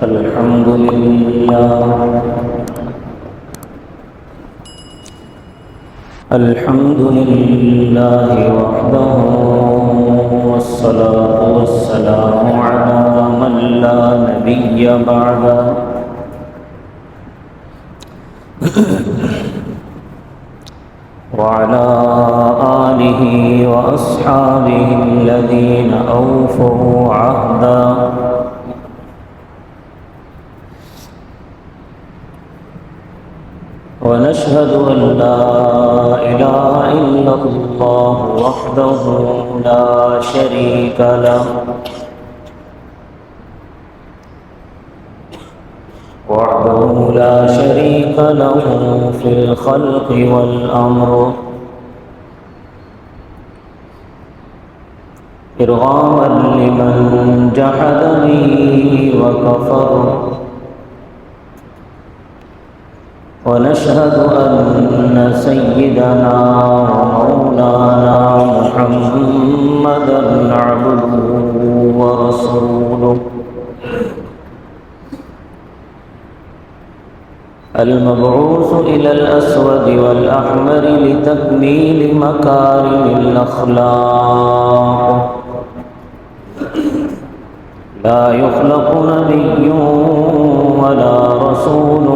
الحمد لله الحمد لله وحده، والصلاة والسلام على من لا نبي بعده، وعلى آله وأصحابه الذين أوفوا عهدا، ونشهد أن لا إله إلا الله وحده لا شريك له، في الخلق والأمر، إرغاما لمن جحد به وكفر، ونشهد أن سيدنا ومولانا محمدا عبده ورسوله، المبعوث إلى الأسود والأحمر لتكميل مكارم الأخلاق، لا يخلق نبي ولا رسول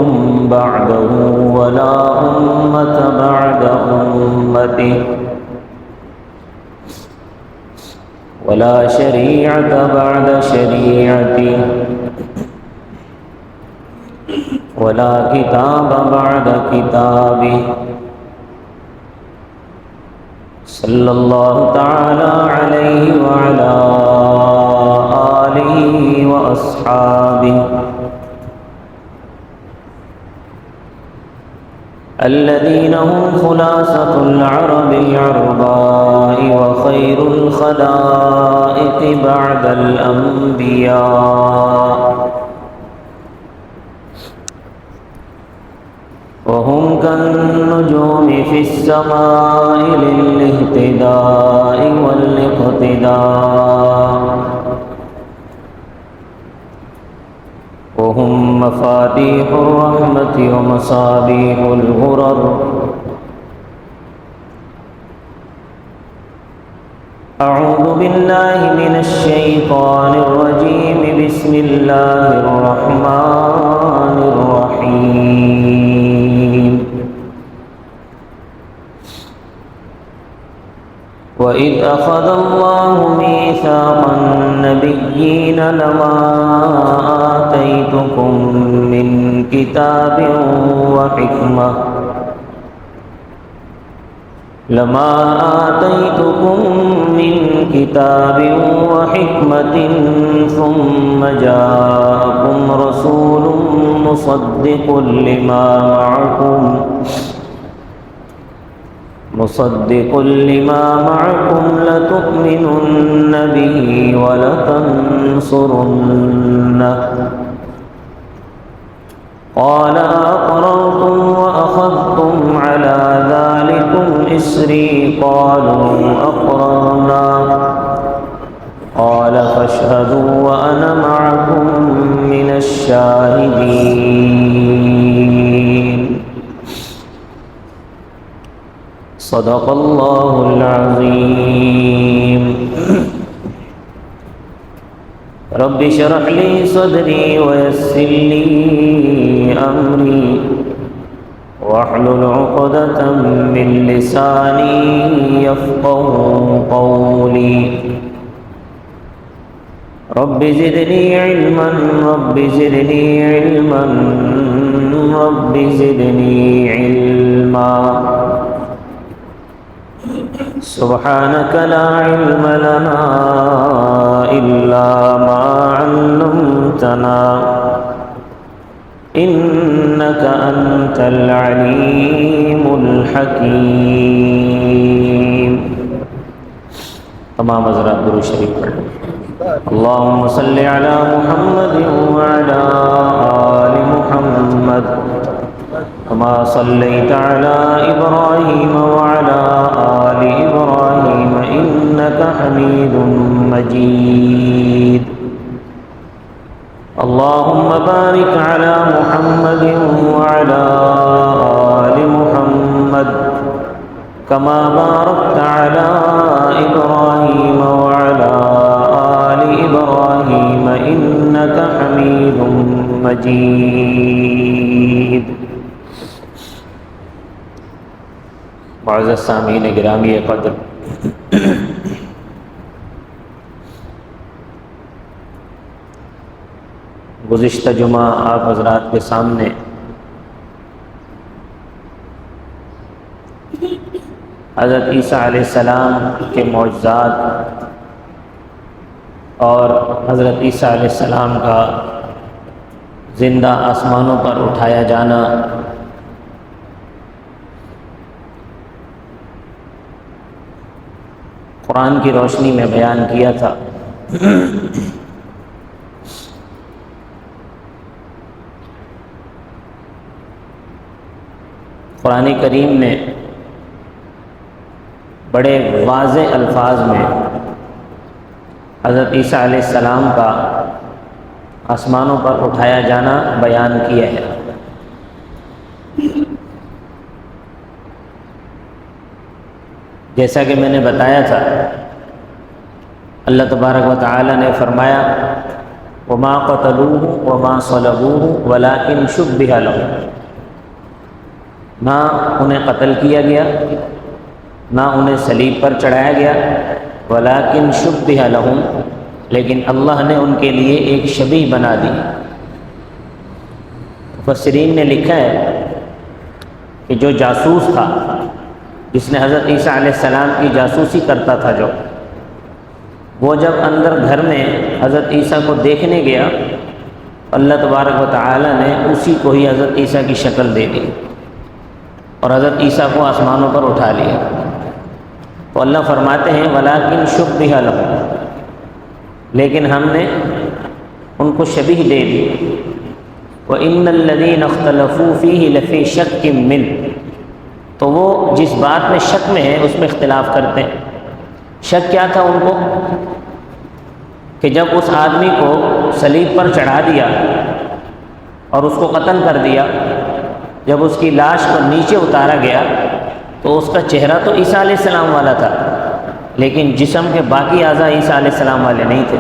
بعده، ولا أمة بعد أمته، ولا شريعة بعد شريعته، ولا كتاب بعد كتابه، صلى الله تعالى عليه وعلى آله وأصحابه الذين هم خلاصة العرب العرباء، وخير الخلائق بعد الأنبياء، وهم كالنجوم في السماء للاهتداء والاقتداء، وهم مفاتيح الرحمة ومصابيح الغرر، أعوذ بالله من الشيطان الرجيم، بسم الله الرحمن الرحيم. وإذ أخذ الله ميثاق النبيين لما آتيتكم من كتاب وحكمة ثم جاءكم رسول مصدق لما معكم لتؤمنن به ولتنصرنه، قال أقررتم وأخذتم على ذلكم إصري، قالوا أقررنا، قال فاشهدوا وأنا معكم من الشاهدين. صدق الله العظيم. رب اشرح لي صدري ويسر لي أمري، واحلل عقدة من لساني يفقه قولي. رب زدني علما، رب زدني علما، رب زدني علما. سبحانك لا علم لنا إلا ما علمتنا، إنك أنت العليم الحكيم. تمام حضرات درود شریف پڑھ لیں. اللهم صل على محمد وعلى آل محمد كما صليت على إبراهيم وعلى آل إبراهيم إنك حميد مجيد. اللهم اللهم بارك على محمد وعلى آل محمد كما باركت على إبراهيم وعلى آل إبراهيم إنك حميد مجيد. معزز سامعین گرامی قدر، گزشتہ جمعہ آپ حضرات کے سامنے حضرت عیسیٰ علیہ السلام کے معجزات اور حضرت عیسیٰ علیہ السلام کا زندہ آسمانوں پر اٹھایا جانا، قرآن کی روشنی میں بیان کیا تھا. قرآن کریم میں بڑے واضح الفاظ میں حضرت عیسیٰ علیہ السلام کا آسمانوں پر اٹھایا جانا بیان کیا ہے. جیسا کہ میں نے بتایا تھا، اللہ تبارک و تعالی نے فرمایا وَمَا قَتَلُوهُ وَمَا صَلَبُوهُ وَلَٰكِنْ شُبِّهَ لَهُمْ، نہ انہیں قتل کیا گیا، نہ انہیں صلیب پر چڑھایا گیا، وَلَٰكِنْ شُبِّهَ لَهُمْ، لیکن اللہ نے ان کے لیے ایک شبیہ بنا دی. مفسرین نے لکھا ہے کہ جو جاسوس تھا، جس نے حضرت عیسیٰ علیہ السلام کی جاسوسی کرتا تھا، جو وہ جب اندر گھر میں حضرت عیسیٰ کو دیکھنے گیا، اللہ تبارک و تعالی نے اسی کو ہی حضرت عیسیٰ کی شکل دے دی اور حضرت عیسیٰ کو آسمانوں پر اٹھا لیا. تو اللہ فرماتے ہیں وَلَٰكِنْ شُبِّهَ لَهُمْ، لیکن ہم نے ان کو شبیہ دے دی. وَإِنَّ الَّذِينَ اخْتَلَفُوا فِيهِ لَفِي شَكٍّ مِّنْهُ، تو وہ جس بات میں شک میں ہے اس میں اختلاف کرتے ہیں. شک کیا تھا ان کو؟ کہ جب اس آدمی کو صلیب پر چڑھا دیا اور اس کو قتل کر دیا، جب اس کی لاش کو نیچے اتارا گیا تو اس کا چہرہ تو عیسیٰ علیہ السلام والا تھا، لیکن جسم کے باقی اعضاء عیسیٰ علیہ السلام والے نہیں تھے.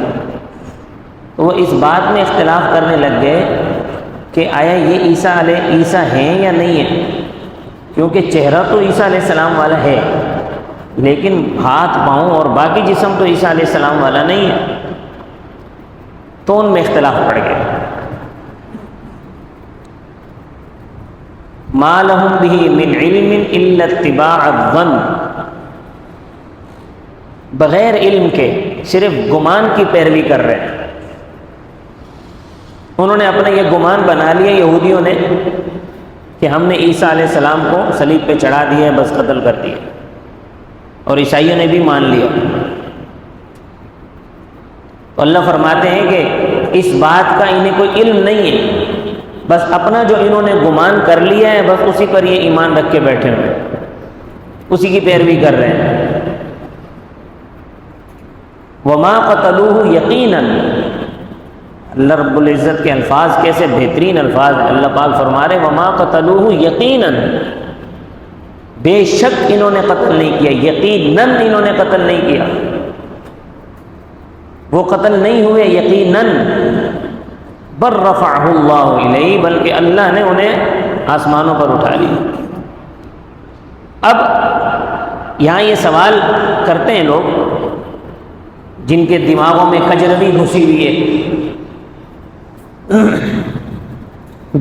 تو وہ اس بات میں اختلاف کرنے لگ گئے کہ آیا یہ عیسیٰ ہیں یا نہیں ہیں، کیونکہ چہرہ تو عیسیٰ علیہ السلام والا ہے لیکن ہاتھ پاؤں اور باقی جسم تو عیسیٰ علیہ السلام والا نہیں ہے. تو ان میں اختلاف پڑ گیا. مَا لَهُمْ بِهِ مِنْ عِلْمٍ إِلَّا اتِّبَاعَ الظَّنِّ، بغیر علم کے صرف گمان کی پیروی کر رہے ہیں. انہوں نے اپنا یہ گمان بنا لیا یہودیوں نے کہ ہم نے عیسیٰ علیہ السلام کو صلیب پہ چڑھا دیا ہے، بس قتل کر دیا، اور عیسائیوں نے بھی مان لیا. تو اللہ فرماتے ہیں کہ اس بات کا انہیں کوئی علم نہیں ہے، بس اپنا جو انہوں نے گمان کر لیا ہے بس اسی پر یہ ایمان رکھ کے بیٹھے ہوئے ہیں، اسی کی پیروی کر رہے ہیں. وَمَا قَتَلُوهُ يَقِينًا، اللہ رب العزت کے الفاظ کیسے بہترین الفاظ ہیں. اللہ پاک فرما رہے وَمَا قَتَلُوهُ يَقِينًا، بے شک انہوں نے قتل نہیں کیا، یقیناً انہوں نے قتل نہیں کیا. وہ قتل نہیں ہوئے یقیناً، بل رفعہ اللہ الیہ، بلکہ اللہ نے انہیں آسمانوں پر اٹھا لیا. اب یہاں یہ سوال کرتے ہیں لوگ جن کے دماغوں میں کجروی گھسی ہوئی ہے،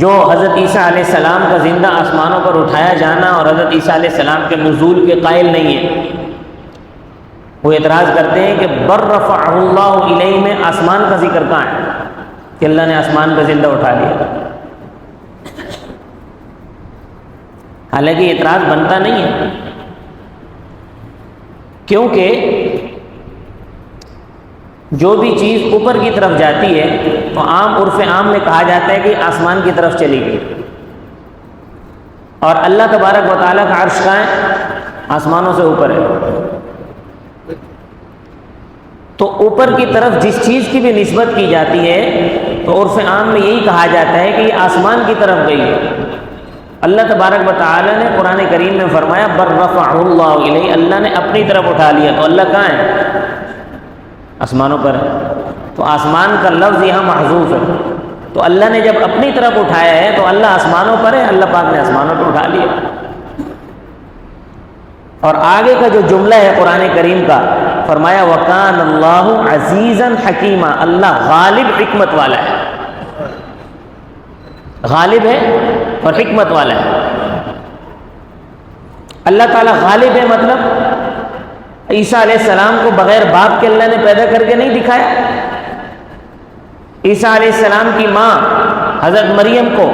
جو حضرت عیسیٰ علیہ السلام کا زندہ آسمانوں پر اٹھایا جانا اور حضرت عیسیٰ علیہ السلام کے نزول کے قائل نہیں ہیں. وہ اعتراض کرتے ہیں کہ بر رفعہ اللہ الیہ میں آسمان کا ذکر کہاں ہے کہ اللہ نے آسمان پہ زندہ اٹھا لیا. حالانکہ اعتراض بنتا نہیں ہے، کیونکہ جو بھی چیز اوپر کی طرف جاتی ہے تو عرف عام میں کہا جاتا ہے کہ آسمان کی طرف چلی گئی، اور اللہ تبارک و تعالیٰ کا عرش کہاں ہے؟ آسمانوں سے اوپر ہے. تو اوپر کی طرف جس چیز کی بھی نسبت کی جاتی ہے تو عرف عام میں یہی کہا جاتا ہے کہ یہ آسمان کی طرف گئی ہے۔ اللہ تبارک و تعالی نے قرآن کریم میں فرمایا بر رفعہ اللہ الیہ، اللہ نے اپنی طرف اٹھا لیا۔ تو اللہ کہاں ہے؟ آسمانوں پر ہے۔ تو آسمان کا لفظ یہاں محذوف ہے، تو اللہ نے جب اپنی طرف اٹھایا ہے تو اللہ آسمانوں پر ہے، اللہ پاک نے آسمانوں پر اٹھا لیا۔ اور آگے کا جو جملہ ہے قرآن کریم کا، فرمایا وَكَانَ اللَّهُ عَزِيزًا حَكِيمًا، اللہ غالب حکمت والا ہے، غالب ہے اور حکمت والا ہے۔ اللہ تعالیٰ غالب ہے مطلب عیسیٰ علیہ السلام کو بغیر باپ کے اللہ نے پیدا کر کے نہیں دکھایا۔ عیسیٰ علیہ السلام کی ماں حضرت مریم کو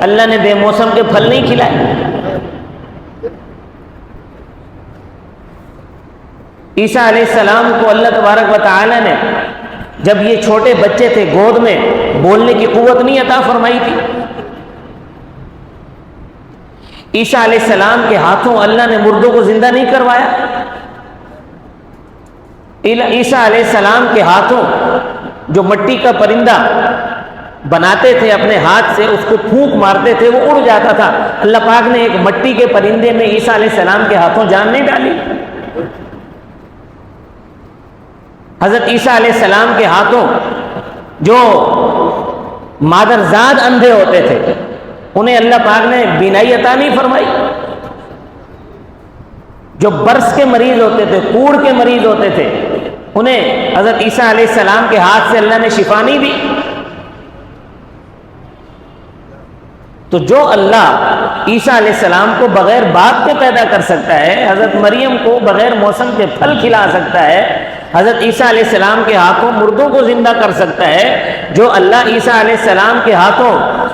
اللہ نے بے موسم کے پھل نہیں کھلائے۔ عیسیٰ علیہ السلام کو اللہ تبارک و تعالی نے جب یہ چھوٹے بچے تھے گود میں، بولنے کی قوت نہیں عطا فرمائی تھی۔ عیسیٰ علیہ السلام کے ہاتھوں اللہ نے مردوں کو زندہ نہیں کروایا۔ عیسیٰ علیہ السلام کے ہاتھوں جو مٹی کا پرندہ بناتے تھے اپنے ہاتھ سے، اس کو پھونک مارتے تھے وہ اڑ جاتا تھا، اللہ پاک نے ایک مٹی کے پرندے میں عیسیٰ علیہ السلام کے ہاتھوں جان نہیں ڈالی۔ حضرت عیسیٰ علیہ السلام کے ہاتھوں جو مادرزاد اندھے ہوتے تھے انہیں اللہ پاک نے بینائی عطا نہیں فرمائی۔ جو برس کے مریض ہوتے تھے، کوڑ کے مریض ہوتے تھے، انہیں حضرت عیسیٰ علیہ السلام کے ہاتھ سے اللہ نے شفا نہیں دی۔ تو جو اللہ عیسیٰ علیہ السلام کو بغیر باپ کے پیدا کر سکتا ہے، حضرت مریم کو بغیر موسم کے پھل کھلا سکتا ہے، حضرت عیسیٰ علیہ السلام کے ہاتھوں مردوں کو زندہ کر سکتا ہے، جو اللہ عیسیٰ علیہ السلام کے ہاتھوں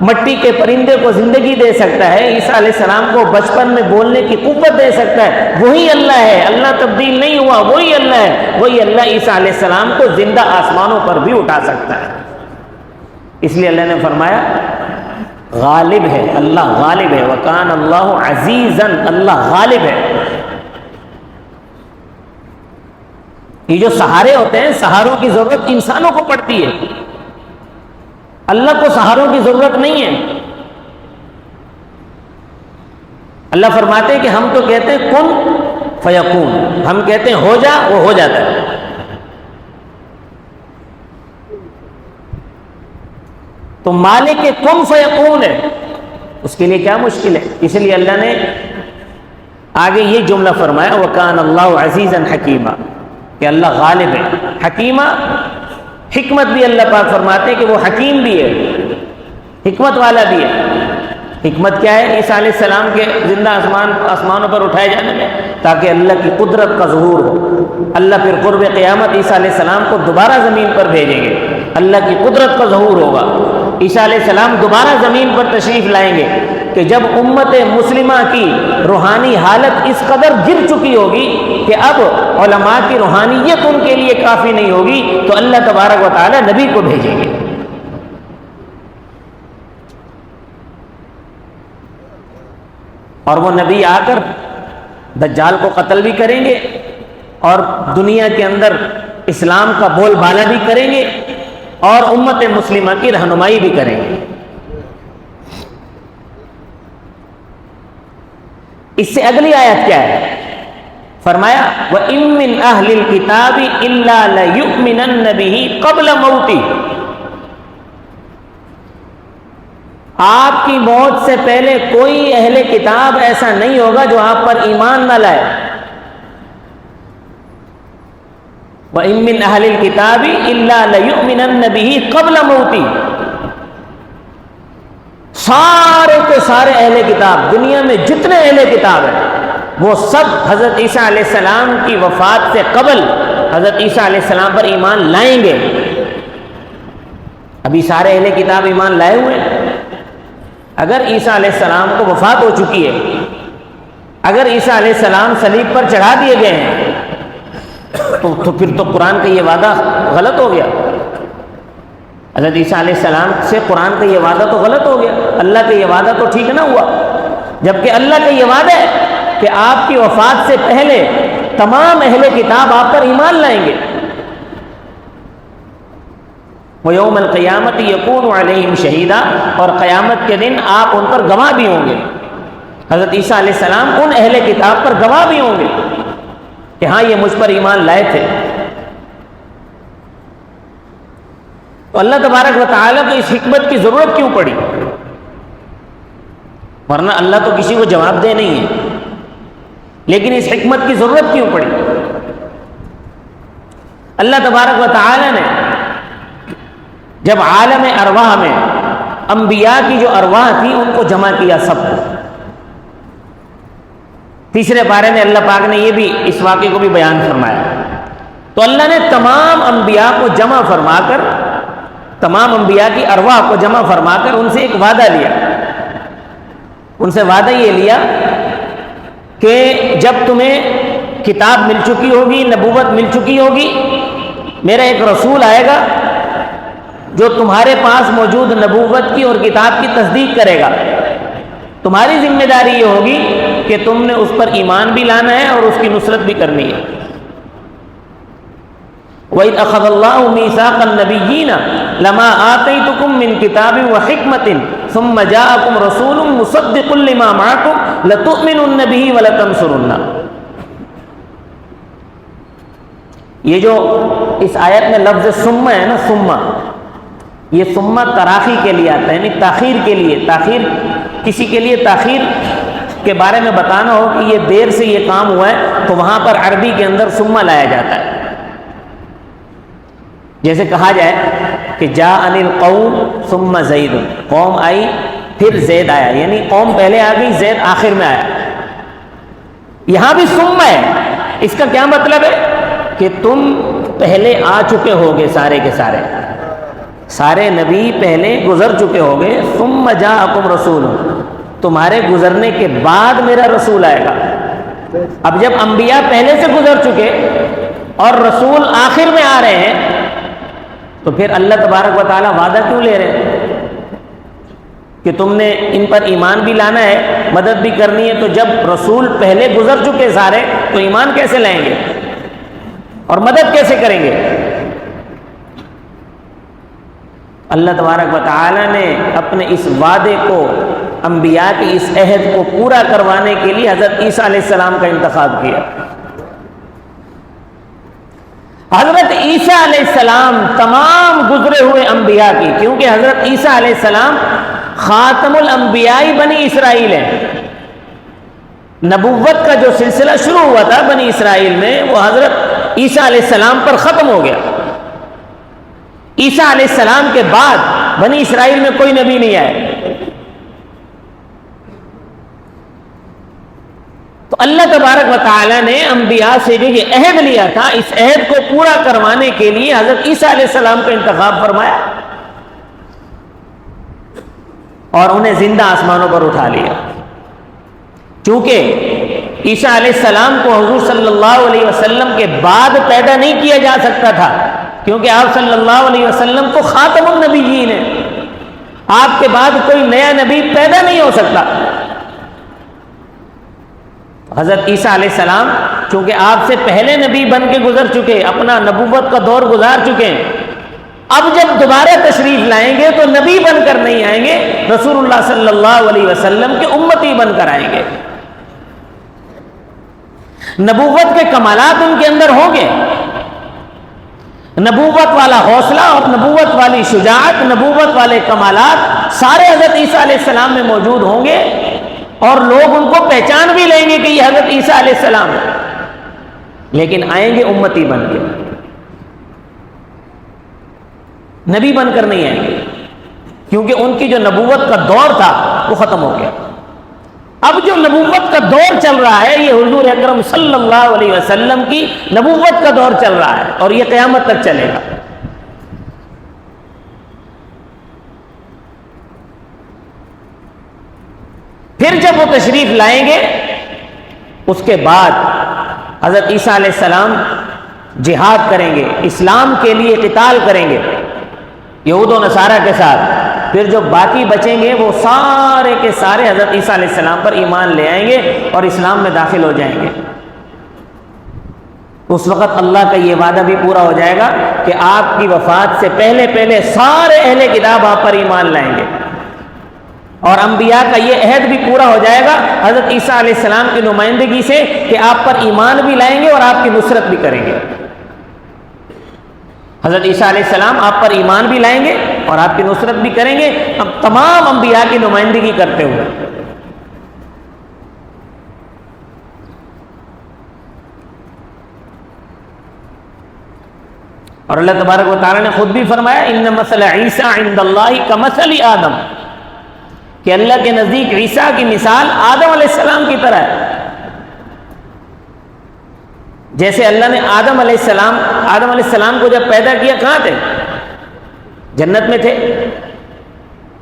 مٹی کے پرندے کو زندگی دے سکتا ہے، عیسیٰ علیہ السلام کو بچپن میں بولنے کی قوت دے سکتا ہے، وہی اللہ ہے۔ اللہ تبدیل نہیں ہوا، وہی اللہ ہے۔ وہی اللہ عیسیٰ علیہ السلام کو زندہ آسمانوں پر بھی اٹھا سکتا ہے۔ اس لیے اللہ نے فرمایا غالب ہے، اللہ غالب ہے۔ وَكَانَ اللَّهُ عَزِيزًا، اللہ غالب ہے۔ یہ جو سہارے ہوتے ہیں، سہاروں کی ضرورت انسانوں کو پڑتی ہے، اللہ کو سہاروں کی ضرورت نہیں ہے۔ اللہ فرماتے ہیں کہ ہم تو کہتے ہیں کن فیکون، ہم کہتے ہیں ہو جا، وہ ہو جاتا ہے۔ تو مالک کن فیکون ہے، اس کے لیے کیا مشکل ہے؟ اس لیے اللہ نے آگے یہ جملہ فرمایا وَكَانَ اللَّهُ عَزِيزًا حَكِيمًا، کہ اللہ غالب ہے، حکیمہ، حکمت بھی اللہ پاک فرماتے ہیں کہ وہ حکیم بھی ہے، حکمت والا بھی ہے۔ حکمت کیا ہے؟ عیسیٰ علیہ السلام کے زندہ آسمانوں پر اٹھائے جانے میں، تاکہ اللہ کی قدرت کا ظہور ہو۔ اللہ پھر قرب قیامت عیسیٰ علیہ السلام کو دوبارہ زمین پر بھیجیں گے، اللہ کی قدرت کا ظہور ہوگا۔ عیسیٰ علیہ السلام دوبارہ زمین پر تشریف لائیں گے کہ جب امت مسلمہ کی روحانی حالت اس قدر گر چکی ہوگی کہ اب علماء کی روحانیت ان کے لیے کافی نہیں ہوگی، تو اللہ تبارک و تعالی نبی کو بھیجیں گے۔ اور وہ نبی آ کر دجال کو قتل بھی کریں گے اور دنیا کے اندر اسلام کا بول بالا بھی کریں گے اور امت مسلمہ کی رہنمائی بھی کریں گے۔ اس سے اگلی آیت کیا ہے؟ فرمایا وَإِن مِّنْ أَهْلِ الْكِتَابِ إِلَّا لَيُؤْمِنَنَّ بِهِ قَبْلَ مَوْتِهِ، آپ کی موت سے پہلے کوئی اہل کتاب ایسا نہیں ہوگا جو آپ پر ایمان نہ لائے۔ وَإِن مِّنْ أَهْلِ الْكِتَابِ إِلَّا لَيُؤْمِنَنَّ بِهِ قَبْلَ مَوْتِهِ، سارے کے سارے اہل کتاب، دنیا میں جتنے اہل کتاب ہیں وہ سب حضرت عیسیٰ علیہ السلام کی وفات سے قبل حضرت عیسیٰ علیہ السلام پر ایمان لائیں گے۔ ابھی سارے اہل کتاب ایمان لائے ہوئے ہیں۔ اگر عیسیٰ علیہ السلام کو وفات ہو چکی ہے، اگر عیسیٰ علیہ السلام صلیب پر چڑھا دیے گئے ہیں، تو پھر تو قرآن کا یہ وعدہ غلط ہو گیا۔ حضرت عیسیٰ علیہ السلام سے قرآن کا یہ وعدہ تو غلط ہو گیا، اللہ کا یہ وعدہ تو ٹھیک نہ ہوا، جبکہ اللہ کا یہ وعدہ ہے کہ آپ کی وفات سے پہلے تمام اہل کتاب آپ پر ایمان لائیں گے۔ وَيَوْمَ الْقِيَامَةِ يَكُونُ عَلَيْهِمْ شَهِيدًا، اور قیامت کے دن آپ ان پر گواہ بھی ہوں گے۔ حضرت عیسیٰ علیہ السلام ان اہل کتاب پر گواہ بھی ہوں گے کہ ہاں یہ مجھ پر ایمان لائے تھے۔ تو اللہ تبارک و تعالیٰ کو اس حکمت کی ضرورت کیوں پڑی؟ ورنہ اللہ تو کسی کو جواب دے نہیں ہے، لیکن اس حکمت کی ضرورت کیوں پڑی؟ اللہ تبارک و تعالیٰ نے جب عالم ارواح میں انبیاء کی جو ارواح تھی ان کو جمع کیا سب کو، تیسرے پارے میں اللہ پاک نے یہ بھی اس واقعے کو بھی بیان فرمایا۔ تو اللہ نے تمام انبیاء کو جمع فرما کر، تمام انبیاء کی ارواح کو جمع فرما کر ان سے ایک وعدہ لیا۔ ان سے وعدہ یہ لیا کہ جب تمہیں کتاب مل چکی ہوگی، نبوت مل چکی ہوگی، میرا ایک رسول آئے گا جو تمہارے پاس موجود نبوت کی اور کتاب کی تصدیق کرے گا۔ تمہاری ذمہ داری یہ ہوگی کہ تم نے اس پر ایمان بھی لانا ہے اور اس کی نصرت بھی کرنی ہے۔ وَإِذْ أَخَذَ اللَّهُ مِيثَاقَ النَّبِيِّينَ لَمَا آتَيْتُكُم مِّن كِتَابٍ وَحِكْمَةٍ ثُمَّ جَاءَكُمْ رَسُولٌ مُصَدِّقٌ لِّمَا مَعَكُمْ لَتُؤْمِنُنَّ بِهِ وَلَتَنصُرُنَّهُ۔ یہ جو اس آیت میں لفظ ثم ہے نا، ثم، یہ ثم تراخی کے لیے آتا ہے، یعنی تاخیر کے لیے، تاخیر کسی کے لیے تاخیر کے بارے میں بتانا ہو کہ یہ دیر سے یہ کام ہوا ہے تو وہاں پر عربی کے اندر ثم لایا جاتا ہے۔ جیسے کہا جائے کہ جاءنی القوم ثم زید، قوم آئی پھر زید آیا، یعنی قوم پہلے آ گئی، زید آخر میں آیا۔ یہاں بھی ثم ہے، اس کا کیا مطلب ہے کہ تم پہلے آ چکے ہوگے، سارے کے سارے، سارے نبی پہلے گزر چکے ہوگے۔ ثم جاءکم رسول، تمہارے گزرنے کے بعد میرا رسول آئے گا۔ اب جب انبیاء پہلے سے گزر چکے اور رسول آخر میں آ رہے ہیں تو پھر اللہ تبارک و تعالیٰ وعدہ کیوں لے رہے ہیں کہ تم نے ان پر ایمان بھی لانا ہے، مدد بھی کرنی ہے؟ تو جب رسول پہلے گزر چکے سارے تو ایمان کیسے لائیں گے اور مدد کیسے کریں گے؟ اللہ تبارک و تعالیٰ نے اپنے اس وعدے کو، انبیاء کی اس عہد کو پورا کروانے کے لیے حضرت عیسیٰ علیہ السلام کا انتخاب کیا۔ حضرت عیسیٰ علیہ السلام تمام گزرے ہوئے انبیاء کی، کیونکہ حضرت عیسیٰ علیہ السلام خاتم الانبیاء بنی اسرائیل ہیں، نبوت کا جو سلسلہ شروع ہوا تھا بنی اسرائیل میں وہ حضرت عیسیٰ علیہ السلام پر ختم ہو گیا۔ عیسیٰ علیہ السلام کے بعد بنی اسرائیل میں کوئی نبی نہیں آیا۔ تو اللہ تبارک و تعالیٰ نے انبیاء سے جو یہ عہد لیا تھا، اس عہد کو پورا کروانے کے لیے حضرت عیسیٰ علیہ السلام کا انتخاب فرمایا اور انہیں زندہ آسمانوں پر اٹھا لیا۔ چونکہ عیسیٰ علیہ السلام کو حضور صلی اللہ علیہ وسلم کے بعد پیدا نہیں کیا جا سکتا تھا، کیونکہ آپ صلی اللہ علیہ وسلم تو خاتم النبیین ہیں، آپ کے بعد کوئی نیا نبی پیدا نہیں ہو سکتا۔ حضرت عیسیٰ علیہ السلام چونکہ آپ سے پہلے نبی بن کے گزر چکے، اپنا نبوت کا دور گزار چکے ہیں، اب جب دوبارہ تشریف لائیں گے تو نبی بن کر نہیں آئیں گے، رسول اللہ صلی اللہ علیہ وسلم کے امتی بن کر آئیں گے۔ نبوت کے کمالات ان کے اندر ہوں گے، نبوت والا حوصلہ اور نبوت والی شجاعت، نبوت والے کمالات سارے حضرت عیسیٰ علیہ السلام میں موجود ہوں گے، اور لوگ ان کو پہچان بھی لیں گے کہ یہ حضرت عیسیٰ علیہ السلام ہے، لیکن آئیں گے امتی بن کے، نبی بن کر نہیں آئیں گے، کیونکہ ان کی جو نبوت کا دور تھا وہ ختم ہو گیا۔ اب جو نبوت کا دور چل رہا ہے یہ حضور اکرم صلی اللہ علیہ وسلم کی نبوت کا دور چل رہا ہے، اور یہ قیامت تک چلے گا۔ پھر جب وہ تشریف لائیں گے اس کے بعد حضرت عیسیٰ علیہ السلام جہاد کریں گے، اسلام کے لیے قتال کریں گے یہود و نصارہ کے ساتھ۔ پھر جو باقی بچیں گے وہ سارے کے سارے حضرت عیسیٰ علیہ السلام پر ایمان لے آئیں گے اور اسلام میں داخل ہو جائیں گے۔ اس وقت اللہ کا یہ وعدہ بھی پورا ہو جائے گا کہ آپ کی وفات سے پہلے پہلے سارے اہل کتاب آپ پر ایمان لائیں گے، اور انبیاء کا یہ عہد بھی پورا ہو جائے گا حضرت عیسیٰ علیہ السلام کی نمائندگی سے کہ آپ پر ایمان بھی لائیں گے اور آپ کی نصرت بھی کریں گے۔ حضرت عیسیٰ علیہ السلام آپ پر ایمان بھی لائیں گے اور آپ کی نصرت بھی کریں گے، اب تمام انبیاء کی نمائندگی کرتے ہوئے۔ اور اللہ تبارک و تعالیٰ نے خود بھی فرمایا ان مثل عیسیٰ عند اللہ کمثل آدم، کہ اللہ کے نزدیک عیسیٰ کی مثال آدم علیہ السلام کی طرح ہے۔ جیسے اللہ نے آدم علیہ السلام کو جب پیدا کیا کہاں تھے؟ جنت میں تھے،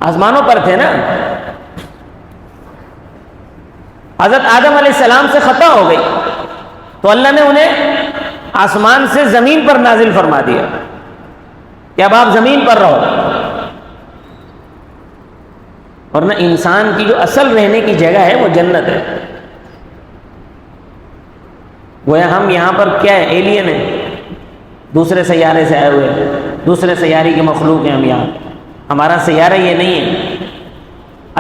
آسمانوں پر تھے نا۔ حضرت آدم علیہ السلام سے خطا ہو گئی تو اللہ نے انہیں آسمان سے زمین پر نازل فرما دیا کہ اب آپ زمین پر رہو۔ ورنہ انسان کی جو اصل رہنے کی جگہ ہے وہ جنت ہے۔ گویا ہم یہاں پر کیا ہے؟ ایلین ہیں، دوسرے سیارے سے آئے ہوئے ہیں، دوسرے سیارے کی مخلوق ہیں ہم یہاں۔ ہمارا سیارہ یہ نہیں ہے،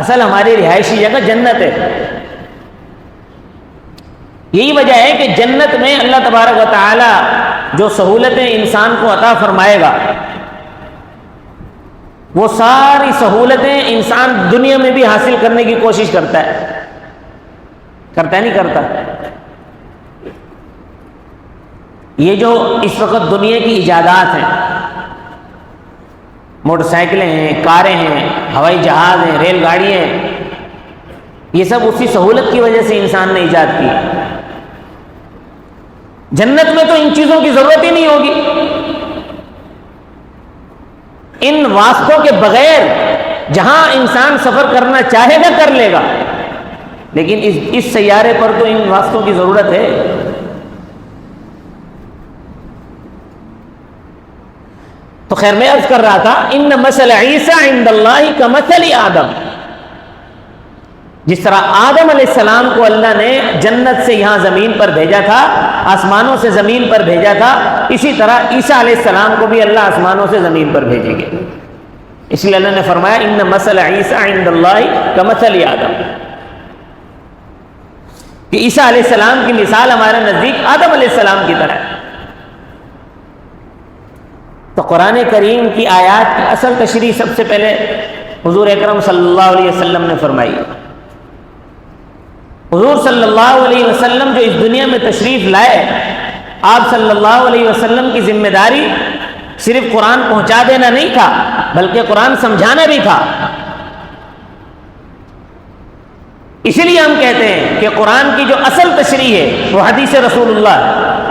اصل ہماری رہائشی جگہ جنت ہے۔ یہی وجہ ہے کہ جنت میں اللہ تبارک و تعالی جو سہولتیں انسان کو عطا فرمائے گا، وہ ساری سہولتیں انسان دنیا میں بھی حاصل کرنے کی کوشش کرتا ہے نہیں کرتا؟ یہ جو اس وقت دنیا کی ایجادات ہیں، موٹر سائیکلیں ہیں، کاریں ہیں، ہوائی جہاز ہیں، ریل گاڑیاں ہیں، یہ سب اسی سہولت کی وجہ سے انسان نے ایجاد کی۔ جنت میں تو ان چیزوں کی ضرورت ہی نہیں ہوگی۔ ان واسطوں کے بغیر جہاں انسان سفر کرنا چاہے گا کر لے گا، لیکن اس سیارے پر تو ان واسطوں کی ضرورت ہے۔ تو خیر میں عرض کر رہا تھا ان مثل عیسیٰ عند اللہ کمثل آدم، جس طرح آدم علیہ السلام کو اللہ نے جنت سے یہاں زمین پر بھیجا تھا، آسمانوں سے زمین پر بھیجا تھا، اسی طرح عیسیٰ علیہ السلام کو بھی اللہ آسمانوں سے زمین پر بھیجیں گے۔ اس لیے اللہ نے فرمایا ان مثل عیسیٰ عند اللہ کمثل آدم، کہ عیسیٰ علیہ السلام کی مثال ہمارے نزدیک آدم علیہ السلام کی طرح ہے۔ تو قرآن کریم کی آیات کی اصل تشریح سب سے پہلے حضور اکرم صلی اللہ علیہ وسلم نے فرمائی۔ حضور صلی اللہ علیہ وسلم جو اس دنیا میں تشریف لائے، آپ صلی اللہ علیہ وسلم کی ذمہ داری صرف قرآن پہنچا دینا نہیں تھا، بلکہ قرآن سمجھانا بھی تھا۔ اسی لیے ہم کہتے ہیں کہ قرآن کی جو اصل تشریح ہے وہ حدیث رسول اللہ ہے۔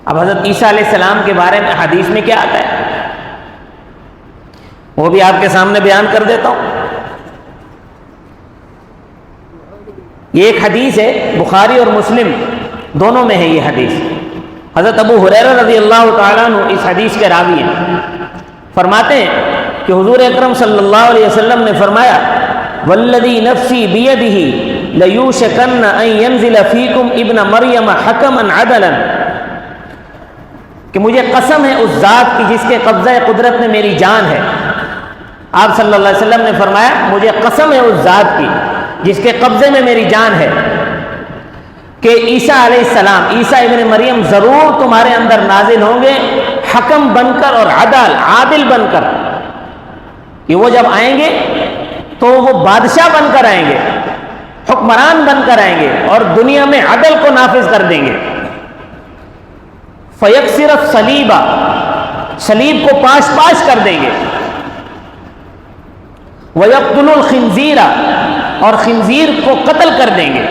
اب حضرت عیسیٰ علیہ السلام کے بارے میں حدیث میں کیا آتا ہے وہ بھی آپ کے سامنے بیان کر دیتا ہوں۔ یہ ایک حدیث ہے، بخاری اور مسلم دونوں میں ہے یہ حدیث۔ حضرت ابو ہریرہ رضی اللہ تعالیٰ عنہ اس حدیث کے راوی ہیں، فرماتے ہیں کہ حضور اکرم صلی اللہ علیہ وسلم نے فرمایا والذی نفسی بیدہ لیوشکن ان ینزل فیکم ابن مریم حکما عدلا، کہ مجھے قسم ہے اس ذات کی جس کے قبضہ قدرت میں میری جان ہے۔ آپ صلی اللہ علیہ وسلم نے فرمایا مجھے قسم ہے اس ذات کی جس کے قبضے میں میری جان ہے کہ عیسیٰ علیہ السلام، عیسیٰ ابن مریم ضرور تمہارے اندر نازل ہوں گے حکم بن کر اور عادل بن کر، کہ وہ جب آئیں گے تو وہ بادشاہ بن کر آئیں گے، حکمران بن کر آئیں گے اور دنیا میں عدل کو نافذ کر دیں گے۔ فیکسر الصلیب، صلیب کو پاش پاش کر دیں گے۔ ویقتل الخنزیر، اور خنزیر کو قتل کر دیں گے۔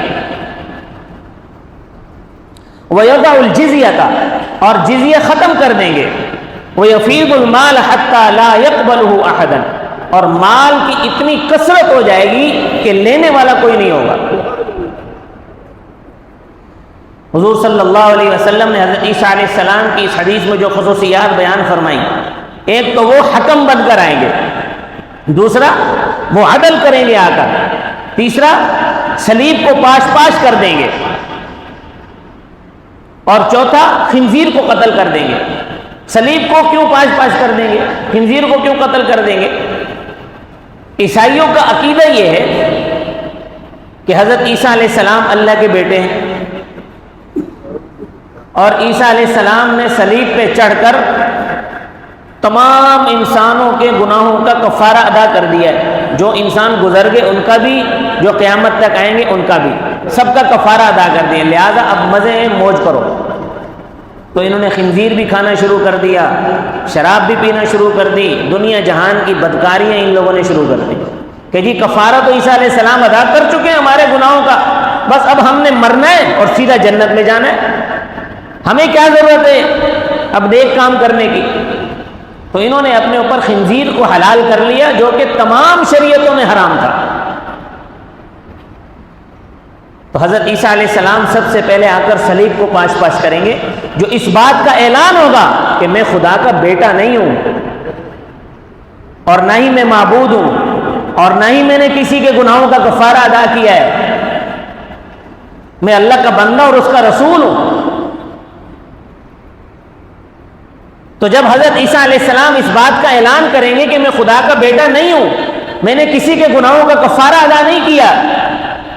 ویضع الجزیۃ، اور جزیہ ختم کر دیں گے۔ ویفیض المال حتی لا یقبلہ احد، اور مال کی اتنی کثرت ہو جائے گی کہ لینے والا کوئی نہیں ہوگا۔ حضور صلی اللہ علیہ وسلم نے حضرت عیسیٰ علیہ السلام کی اس حدیث میں جو خصوصیات بیان فرمائی، ایک تو وہ حکم بن کر آئیں گے، دوسرا وہ عدل کریں گے آ کر، تیسرا صلیب کو پاش پاش کر دیں گے، اور چوتھا خنزیر کو قتل کر دیں گے۔ صلیب کو کیوں پاش پاش کر دیں گے؟ خنزیر کو کیوں قتل کر دیں گے؟ عیسائیوں کا عقیدہ یہ ہے کہ حضرت عیسیٰ علیہ السلام اللہ کے بیٹے ہیں، اور عیسیٰ علیہ السلام نے صلیب پہ چڑھ کر تمام انسانوں کے گناہوں کا کفارہ ادا کر دیا ہے۔ جو انسان گزر گئے ان کا بھی، جو قیامت تک آئیں گے ان کا بھی، سب کا کفارہ ادا کر دیا، لہذا اب مزے ہیں، موج کرو۔ تو انہوں نے خنزیر بھی کھانا شروع کر دیا، شراب بھی پینا شروع کر دی، دنیا جہان کی بدکاریاں ان لوگوں نے شروع کر دی کہ جی کفارہ تو عیسیٰ علیہ السلام ادا کر چکے ہیں ہمارے گناہوں کا، بس اب ہم نے مرنا ہے اور سیدھا جنت میں جانا ہے، ہمیں کیا ضرورت ہے اب نیک کام کرنے کی۔ تو انہوں نے اپنے اوپر خنزیر کو حلال کر لیا، جو کہ تمام شریعتوں میں حرام تھا۔ تو حضرت عیسیٰ علیہ السلام سب سے پہلے آ کر صلیب کو پاش پاش کریں گے، جو اس بات کا اعلان ہوگا کہ میں خدا کا بیٹا نہیں ہوں، اور نہ ہی میں معبود ہوں، اور نہ ہی میں نے کسی کے گناہوں کا کفارہ ادا کیا ہے، میں اللہ کا بندہ اور اس کا رسول ہوں۔ تو جب حضرت عیسیٰ علیہ السلام اس بات کا اعلان کریں گے کہ میں خدا کا بیٹا نہیں ہوں، میں نے کسی کے گناہوں کا کفارہ ادا نہیں کیا،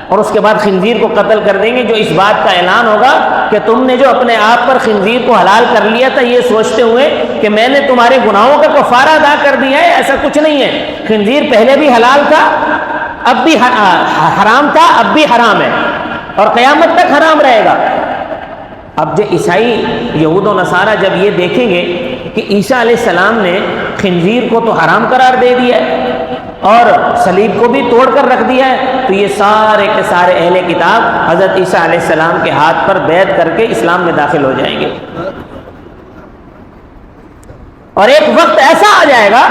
اور اس کے بعد خنزیر کو قتل کر دیں گے، جو اس بات کا اعلان ہوگا کہ تم نے جو اپنے آپ پر خنزیر کو حلال کر لیا تھا یہ سوچتے ہوئے کہ میں نے تمہارے گناہوں کا کفارہ ادا کر دیا ہے، ایسا کچھ نہیں ہے۔ خنزیر پہلے بھی حلال تھا، اب بھی حرام تھا، اب بھی حرام ہے، اور قیامت تک حرام رہے گا۔ اب جو عیسائی یہود و نصارہ جب یہ دیکھیں گے کہ عیسیٰ علیہ السلام نے خنزیر کو تو حرام قرار دے دیا ہے اور صلیب کو بھی توڑ کر رکھ دیا ہے، تو یہ سارے کے سارے اہل کتاب حضرت عیسیٰ علیہ السلام کے ہاتھ پر بیعت کر کے اسلام میں داخل ہو جائیں گے۔ اور ایک وقت ایسا آ جائے گا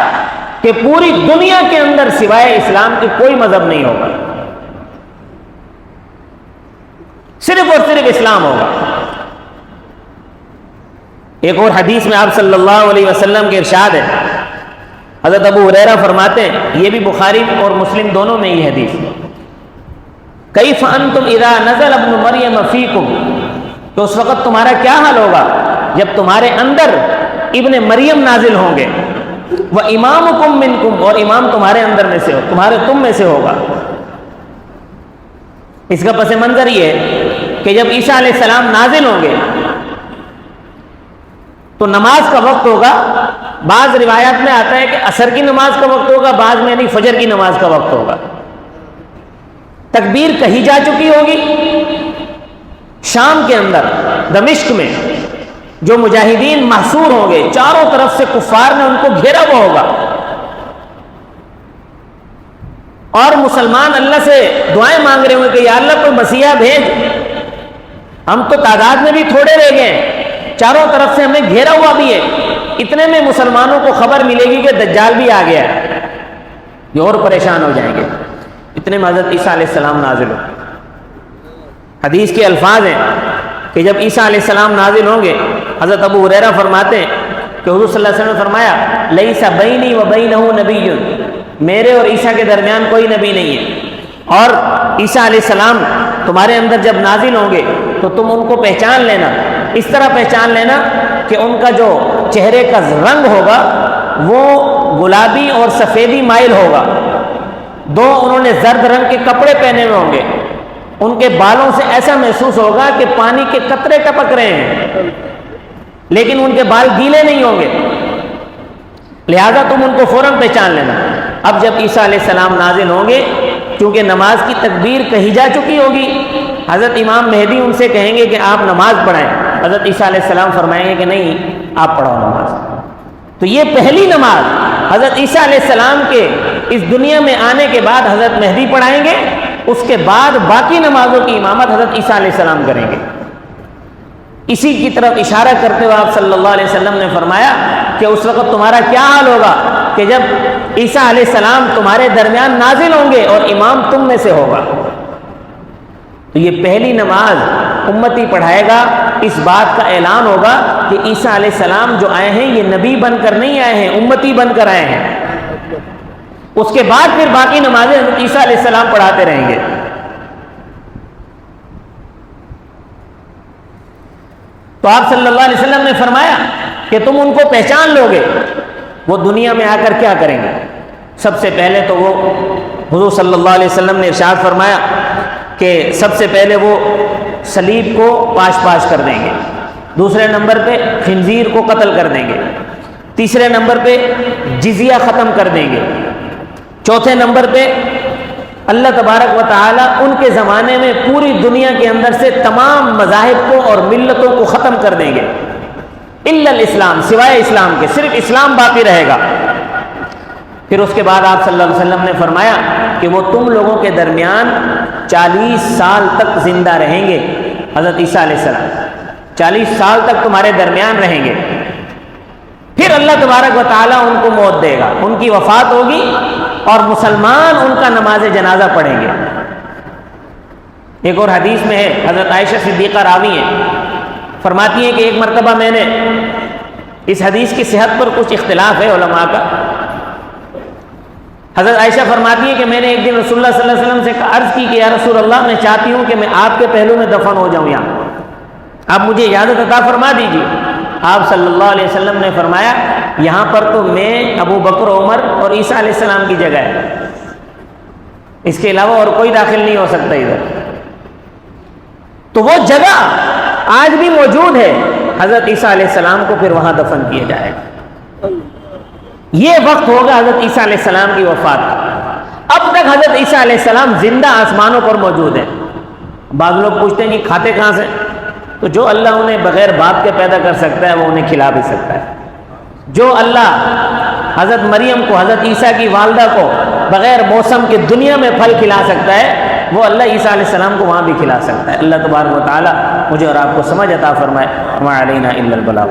کہ پوری دنیا کے اندر سوائے اسلام کے کوئی مذہب نہیں ہوگا، صرف اور صرف اسلام ہوگا۔ ایک اور حدیث میں آپ صلی اللہ علیہ وسلم کے ارشاد ہے، حضرت ابو ہریرہ فرماتے ہیں، یہ بھی بخاری اور مسلم دونوں میں یہ حدیث، کیف انتم اذا نزل ابن مریم فیکم، تو اس وقت تمہارا کیا حال ہوگا جب تمہارے اندر ابن مریم نازل ہوں گے، وامامکم منکم، اور امام تمہارے اندر میں سے ہو، تم میں سے ہوگا۔ اس کا پس منظر یہ ہے کہ جب عیسیٰ علیہ السلام نازل ہوں گے تو نماز کا وقت ہوگا، بعض روایات میں آتا ہے کہ عصر کی نماز کا وقت ہوگا، بعض میں نہیں فجر کی نماز کا وقت ہوگا، تکبیر کہی جا چکی ہوگی۔ شام کے اندر دمشق میں جو مجاہدین محصور ہوں گے، چاروں طرف سے کفار نے ان کو گھیرا ہوا ہوگا، اور مسلمان اللہ سے دعائیں مانگ رہے ہوں گے کہ یا اللہ کوئی مسیحا بھیج، ہم تو تعداد میں بھی تھوڑے رہ گئے، چاروں طرف سے ہمیں گھیرا ہوا بھی ہے۔ اتنے میں مسلمانوں کو خبر ملے گی کہ دجال بھی آ گیا ہے، یہ اور پریشان ہو جائیں گے۔ اتنے میں حضرت عیسیٰ علیہ السلام نازل ہو۔ حدیث کے الفاظ ہیں کہ جب عیسیٰ علیہ السلام نازل ہوں گے، حضرت ابو ہریرہ فرماتے ہیں کہ حضور صلی اللہ علیہ وسلم نے فرمایا، لیس بینی و بینہ نبی، میرے اور عیسیٰ کے درمیان کوئی نبی نہیں ہے، اور عیسیٰ علیہ السلام تمہارے اندر جب نازل ہوں گے تو تم ان کو پہچان لینا، اس طرح پہچان لینا کہ ان کا جو چہرے کا رنگ ہوگا وہ گلابی اور سفیدی مائل ہوگا، دو انہوں نے زرد رنگ کے کپڑے پہنے ہوئے ہوں گے، ان کے بالوں سے ایسا محسوس ہوگا کہ پانی کے قطرے ٹپک رہے ہیں، لیکن ان کے بال گیلے نہیں ہوں گے، لہذا تم ان کو فوراً پہچان لینا۔ اب جب عیسیٰ علیہ السلام نازل ہوں گے، چونکہ نماز کی تکبیر کہی جا چکی ہوگی، حضرت امام مہدی ان سے کہیں گے کہ آپ نماز پڑھائیں، حضرت عیسیٰ علیہ السلام فرمائیں گے کہ نہیں، آپ پڑھاؤ نماز۔ تو یہ پہلی نماز حضرت عیسیٰ علیہ السلام کے اس دنیا میں آنے کے بعد حضرت مہدی پڑھائیں گے، اس کے بعد باقی نمازوں کی امامت حضرت عیسیٰ علیہ السلام کریں گے۔ اسی کی طرف اشارہ کرتے ہوئے آپ صلی اللہ علیہ وسلم نے فرمایا کہ اس وقت تمہارا کیا حال ہوگا کہ جب عیسیٰ علیہ السلام تمہارے درمیان نازل ہوں گے اور امام تم میں سے ہوگا۔ تو یہ پہلی نماز امتی پڑھائے گا، اس بات کا اعلان ہوگا کہ عیسیٰ علیہ السلام جو آئے ہیں یہ نبی بن کر نہیں آئے ہیں، امتی بن کر آئے ہیں۔ اس کے بعد پھر باقی نمازیں حضرت عیسیٰ علیہ السلام پڑھاتے رہیں گے۔ تو آپ صلی اللہ علیہ وسلم نے فرمایا کہ تم ان کو پہچان لو گے، وہ دنیا میں آ کر کیا کریں گے؟ سب سے پہلے تو وہ حضور صلی اللہ علیہ وسلم نے ارشاد فرمایا کہ سب سے پہلے وہ صلیب کو پاش پاش کر دیں گے، دوسرے نمبر پہ خنزیر کو قتل کر دیں گے، تیسرے نمبر پہ جزیہ ختم کر دیں گے، چوتھے نمبر پہ اللہ تبارک و تعالیٰ ان کے زمانے میں پوری دنیا کے اندر سے تمام مذاہب کو اور ملتوں کو ختم کر دیں گے، الا الاسلام، سوائے اسلام کے، صرف اسلام باقی رہے گا۔ پھر اس کے بعد آپ صلی اللہ علیہ وسلم نے فرمایا کہ وہ تم لوگوں کے درمیان 40 سال تک زندہ رہیں گے۔ حضرت عیسیٰ علیہ السلام 40 سال تک تمہارے درمیان رہیں گے، پھر اللہ تبارک و تعالیٰ ان کو موت دے گا، ان کی وفات ہوگی اور مسلمان ان کا نماز جنازہ پڑھیں گے۔ ایک اور حدیث میں ہے، حضرت عائشہ صدیقہ راوی ہیں، فرماتی ہیں کہ ایک مرتبہ میں نے، اس حدیث کی صحت پر کچھ اختلاف ہے علماء کا، حضرت عائشہ فرماتی ہیں کہ میں نے ایک دن رسول اللہ صلی اللہ علیہ وسلم سے عرض کی کہ یا رسول اللہ، میں چاہتی ہوں کہ میں آپ کے پہلو میں دفن ہو جاؤں، یہاں آپ مجھے اجازت عطا فرما دیجیے۔ آپ صلی اللہ علیہ وسلم نے فرمایا یہاں پر تو میں، ابو بکر، عمر اور عیسیٰ علیہ السلام کی جگہ ہے، اس کے علاوہ اور کوئی داخل نہیں ہو سکتا ادھر۔ تو وہ جگہ آج بھی موجود ہے، حضرت عیسیٰ علیہ السلام کو پھر وہاں دفن کیا جائے گا۔ یہ وقت ہوگا حضرت عیسیٰ علیہ السلام کی وفات کا۔ اب تک حضرت عیسیٰ علیہ السلام زندہ آسمانوں پر موجود ہیں۔ بعض لوگ پوچھتے ہیں کہ کھاتے کہاں سے؟ تو جو اللہ انہیں بغیر باپ کے پیدا کر سکتا ہے وہ انہیں کھلا بھی سکتا ہے۔ جو اللہ حضرت مریم کو، حضرت عیسیٰ کی والدہ کو بغیر موسم کے دنیا میں پھل کھلا سکتا ہے، وہ اللہ عیسیٰ علیہ السلام کو وہاں بھی کھلا سکتا ہے۔ اللہ تبارک و تعالیٰ مجھے اور آپ کو سمجھ عطا فرمائے۔ وما علینا الا البلاغ۔